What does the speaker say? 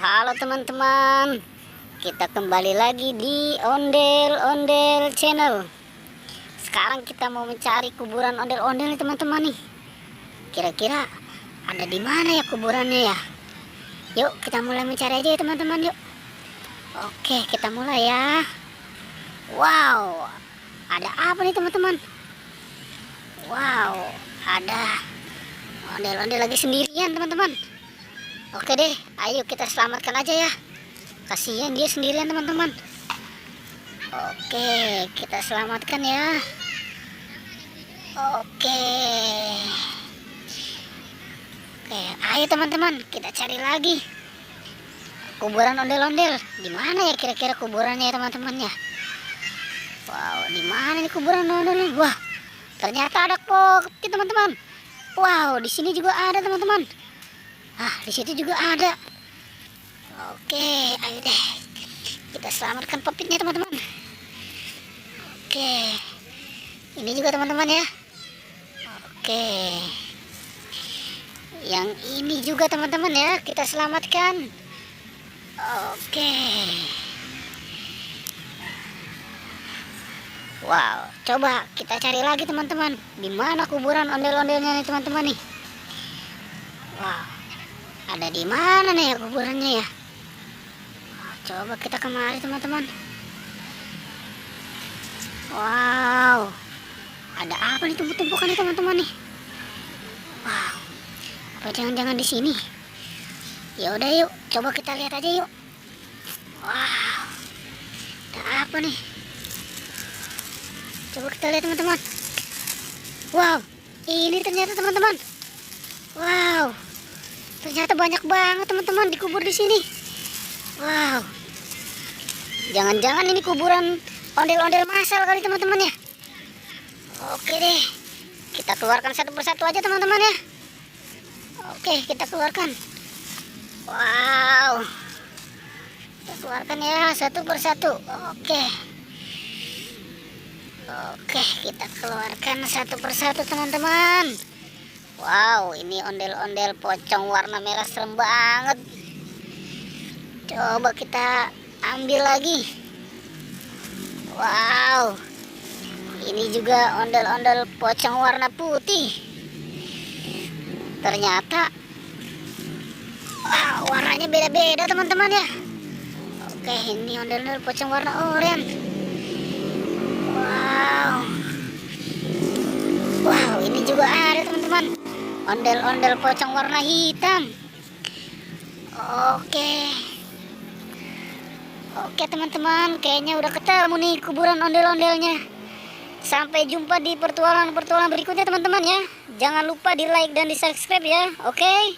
Halo teman-teman, kita kembali lagi di Ondel-Ondel Channel. Sekarang kita mau mencari kuburan ondel-ondel nih teman-teman nih. Kira-kira ada di mana ya kuburannya ya? Yuk kita mulai mencari aja ya teman-teman, yuk. Oke, kita mulai ya. Wow, ada apa nih teman-teman? Wow, ada ondel-ondel lagi sendirian teman-teman. Oke deh, ayo kita selamatkan aja ya. Kasihan dia sendirian teman-teman. Oke, kita selamatkan ya. Oke. Oke, ayo teman-teman, kita cari lagi kuburan ondel-ondel. Di mana ya kira-kira kuburannya ya teman-teman ya? Wow, di mana nih kuburan ondel-ondel? Wah, ternyata ada kok teman-teman. Wow, di sini juga ada teman-teman. Di situ juga ada. Oke, ayo deh kita selamatkan popitnya teman-teman. Oke, ini juga teman-teman ya. Oke, yang ini juga teman-teman ya, kita selamatkan. Oke. Wow, coba kita cari lagi teman-teman. Di mana kuburan ondel-ondelnya nih teman-teman nih? Wow, ada di mana nih ya kuburannya ya? Coba kita kemari teman-teman. Wow, ada apa nih tumpuk-tumpukan nih teman-teman nih? Wow, apa jangan-jangan di sini? Ya udah yuk, coba kita lihat aja yuk. Wow, ada apa nih? Coba kita lihat teman-teman. Wow, ini ternyata teman-teman. Wow, ternyata banyak banget teman-teman dikubur di sini. Wow, jangan-jangan ini kuburan ondel-ondel masal kali teman-teman ya. Oke deh, kita keluarkan satu persatu aja teman-teman ya. Oke, kita keluarkan. Wow, kita keluarkan ya satu persatu. Oke, kita keluarkan satu persatu teman-teman. Wow, ini ondel-ondel pocong warna merah serem banget. Coba kita ambil lagi. Wow, ini juga ondel-ondel pocong warna putih. Ternyata warnanya beda-beda teman-teman ya. Oke, ini ondel-ondel pocong warna oranye. Wow, ini juga ada teman-teman, ondel-ondel pocong warna hitam. Oke teman-teman, kayaknya udah ketemu nih kuburan ondel-ondelnya. Sampai jumpa di pertualangan berikutnya teman-teman ya. Jangan lupa di like dan di subscribe ya. Oke.